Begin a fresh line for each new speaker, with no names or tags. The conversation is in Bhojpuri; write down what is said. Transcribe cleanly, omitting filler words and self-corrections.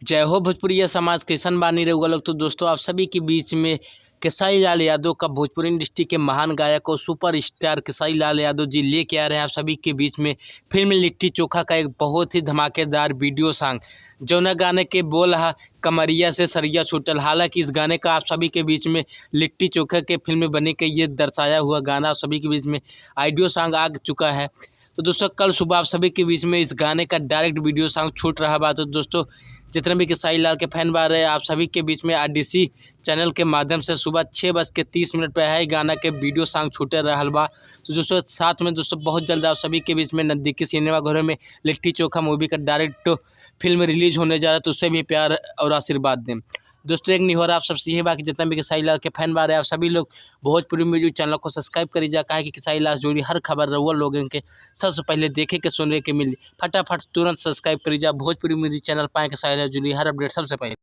जय हो भोजपुरिया समाज, कैसन बानी रउआ लोग। तो दोस्तों आप सभी के बीच में खेसारी लाल यादव का भोजपुरी इंडस्ट्री के महान गायक और सुपर स्टार खेसारी लाल यादव जी लेके आ रहे हैं आप सभी के बीच में फिल्म लिट्टी चोखा का एक बहुत ही धमाकेदार वीडियो सॉन्ग। जौना गाने के बोल हा कमरिया से सरिया छूटल। हालांकि इस गाने का आप सभी के बीच में लिट्टी चोखा के फिल्म में बने के ये दर्शाया हुआ गाना आप सभी के बीच में ऑडियो सॉन्ग आ चुका है। तो दोस्तों कल सुबह आप सभी के बीच में इस गाने का डायरेक्ट वीडियो सॉन्ग छूट रहा बा। तो दोस्तों जितने भी खेसारी लाल के फैन बा रहे आप सभी के बीच में आरडीसी चैनल के माध्यम से सुबह 6:30 पर है गाना के वीडियो सॉन्ग छूटे रहल बा। तो दोस्तों साथ में दोस्तों बहुत जल्द आप सभी के बीच में नज़दीकी सिनेमा घरों में लिट्टी चोखा मूवी का डायरेक्ट फिल्म रिलीज होने जा रहा है। तो उससे भी प्यार और आशीर्वाद दें। दोस्तों एक निहोरा आप सबसे यही बाकी जितना भी खेसारी लाल के फैन बा रहे आप सभी लोग भोजपुरी म्यूजिक चैनल को सब्सक्राइब करी जा, काहे कि खेसारी लाल जुड़ी हर खबर रउआ लोगन के सबसे पहले देखे के सुनने के मिली। फटाफट तुरंत सब्सक्राइब करी जा, भोजपुरी म्यूजिक चैनल पाए खेसारी लाल जुड़ी हर अपडेट सबसे पहले।